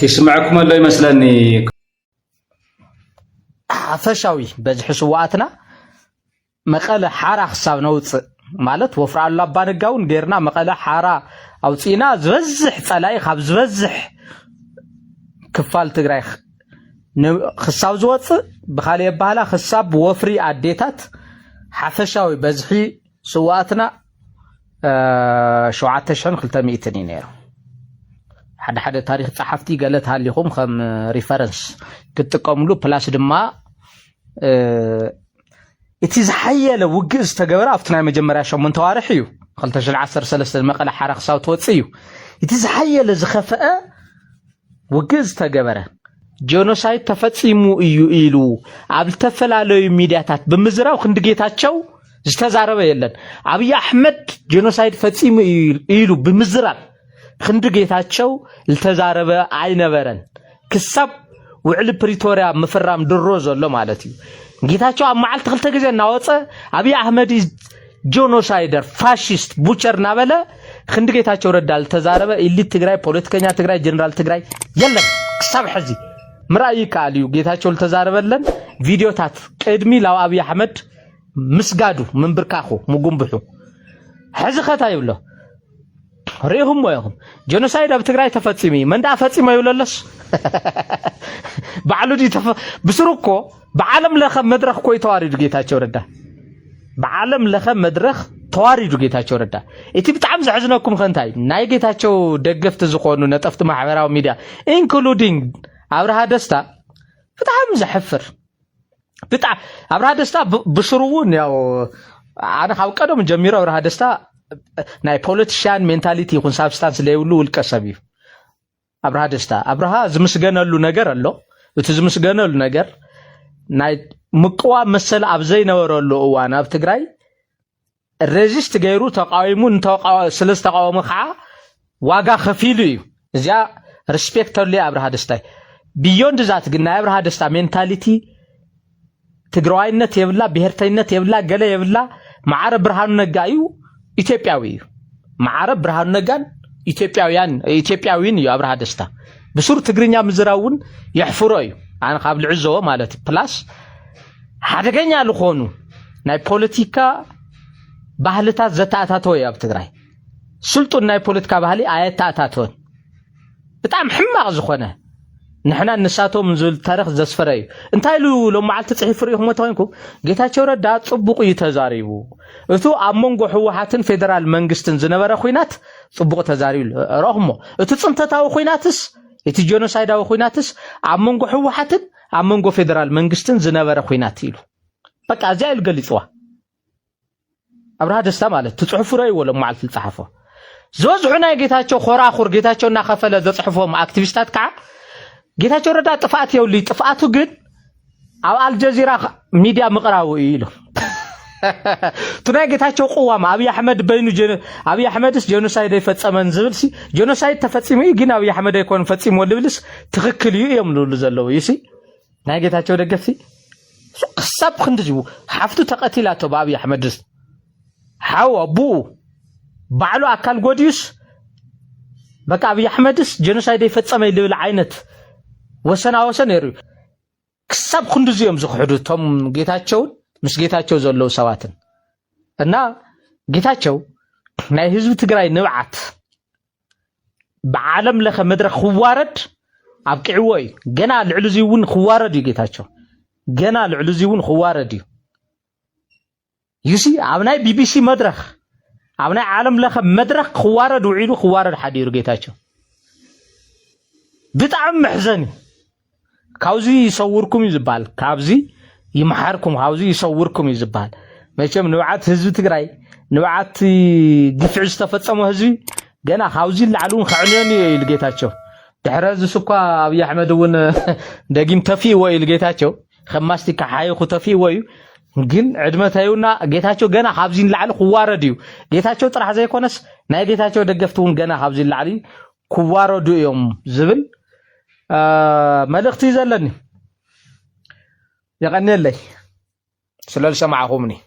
يسمعكم الله يمسلني عفشاوي بزح سواتنا مقاله حارة حساب نوص مالت وفر الله بانقاون غيرنا مقاله حارة اوصينا زبزح صلاي خاب زبزح كفال تግራይ خصاب زوص بخالي يبهلا خصاب وفري اديتات حفشاوي بزحي سواتنا 7,500 نيرو حد تاريخ صحفتي قالت هاليهم خم ريفرنس كتقوملو بلاس دما اتيز حيله وجز تجبر افتنا مجمريا شمن توارحيو 2013 مقله حرق صوت وصيو اتيز حيله زخفأ وجز تجبره جينوسايد تفصيمو ايو ايلو ابل تفلالو ميدياتات بمزراو خندጌታቸው ዝተዛረበ የለን አብይ አህመድ جينوسايد ፈጽሙ ايلو بمزራብ خندጌታቸው ልተዛረበ አይነበረን ክሳብ ውዕል ፕሪቶሪያ መፈራም ድሮ ዘሎ ማለት እዩ ጌታቸው አማዓል ተክልተ ጊዜ እናወፀ አብይ አህመድ ጄኖሳይደር ፋሺስት ቡቸር ናበለ خندጌታቸው ረዳል ተዛረበ ኢሊት ትግራይ ፖለቲከኛ ትግራይ ጀነራል ትግራይ የለም ክሳብ ሕዚ ምራይ ካሊዩ ጌታቸው ልተዛረበለን ቪዲዮታት ቀድሚ ላው አብይ አህመድ مسجادو من بركاخو مغمبحو حزي ختا يبلو ريهم ويهم جينوسايد اب تግራይ ተፈጽሚ መንዳ ፈጽመ ይውለለስ بعلو دي بسركو بعالم لخ مدرخ كوي تواريد ጌታቸው ረዳ بعالم لخ مدرخ تواريد ጌታቸው ረዳ እቲ በጣም ዝሕዝነኩም ከንታይ ናይ ጌታቸው ደገፍት ዝኮኑ ነጠፍት ማህበራዊ ሚዲያ ኢንክሉዲንግ አብርሃ ደስታ በጣም ዝሕፍር بتاع ابرها دستا بشروون ያው انا ካብ ቀደም ጀሚሮ ابرها دستا ናይ ፖለቲሻን ሜንታሊቲ ይኹን ሳብስታንስ ለይውሉ ውልቀሰብ ابرها دستا ابرها ዝምስገነሉ ነገር አሎ እቲ ዝምስገነሉ ነገር ናይ ምቅዋ መሰለ አብዘይ ነበረሉ እዋን ኣብ ትግራይ ሬዚስት ገይሩ ተቃዊሙን ስለስተቃወሙ ኸዓ ዋጋ ከፊሉ እዩ እዚያ ሪስፔክተርሊ ابرها دسታ ቢዮንድ ዛት ግን ናይ ابرها دسታ ሜንታሊቲ ትግራዋይነት የብላ ብሔርተኝነት የብላ ገለ የብላ ማዓረብ ብርሃኑ ነጋዩ ኢትዮጵያዊ ማዓረብ ብርሃኑ ነጋን ኢትዮጵያዊን እዩ ابرها دسታ بسور ትግርኛ ምዝራውን ይሕፍሮ እዩ አን ካብ ልዕዘዎ ማለት ፕላስ ሓደገኛ ልኾኑ ናይ ፖለቲካ ባህልታት ዘታታተው ኣብ ትግራይ ስልጡን ናይ ፖለቲካ ባህሊ አያታታተውን በጣም ሕማቅ ዝኾነ نحنا نساتهم زل تاريخ زسفري انتايلو لو معلت تصحيف ريهم متوينكم ጌታቸው ረዳ ጽቡቅ ይተዛሪቡ እቱ አመንጎ ህወሓትን ፌደራል መንግስትን ዝነበረ ኹይናት ጽቡቅ ተዛሪቡ ረህሞ እቱ ጽንተታው ኹይናትስ እቲ ጄኖሳይዳው ኹይናትስ አመንጎ ህወሓትን አመንጎ ፌደራል መንግስትን ዝነበረ ኹይናት ይሉ በቃ እዚያ ይልገልጽዋ ابرها دسታ ማለት ትጽሑፍ ረይ ወለ معلت ልጽሐፎ ዝወዝዑና ጌታቸው ኾራኹር ጌታቸውና ከፈለ ዘጽሕፎም አክቲቪስታት ከ ጌታቸው ረዳ ጥፋት ይውሊ ጥፋቱ ግን ኣብ አልጀዚራ ሚዲያ መቅራው ይሉ تناقي تاچو قوام ابي احمد بينو ابي احمدس جينوسايد يفصمن زبلسي جينوسايد تفصيمي غين ابي احمد يكون فصيمو لبلس تخكل يملو زلو يسي ناقي تاچو دغفسي حساب خندجو حفتو تقتيلاتو بابي احمدس حاو ابو بعلو اكل غوديس بقى ابي احمدس جينوسايد يفصمي لبل عينت وسنا يري حساب خندجو يم زخدو توم ጌታቸው مش ጌታቸው ዘለው ሰዋትን እና ጌታቸው ናይ ህዝብ ትግራይ ንብዓት በዓለም ለኸ መድረኽ ኽዋረድ አብቅዕወይ ገና ልዕሉዚውን ኽዋረድ ጌታቸው ገና ልዕሉዚውን ኽዋረድ ይሲ አብናይ ቢቢሲ መድረኽ አብናይ ዓለም ለኸ መድረኽ ኽዋረድ ውዒሉ ኽዋረድ ሓዲሩ ጌታቸው በጣም محزن ካውዚ ይሰውርኩም ይዝባል ካብዚ يمحركم هاوزي يصوركم يزبال ماشم نوعات حزب تግራይ نوعات دفع استفصمو حزب ገና هاوزي لعلون خعنيني لጌታቸው دحرز سكوا ابي احمد ون دقيم تفي ወይ لጌታቸው خماستي كحايخ تفي ወይ ግን ዕድመታዩና ጌታቸው ገና ሃብዚን لعل خواردዩ ጌታቸው ጥራሕ ዘይኮነስ ናይ ጌታቸው ደገፍቱን ገና ሃብዚን لعل خواረዱ እዮም ዝብል መልእክት ይዘለኒ يغني لي سلال سمعهم ني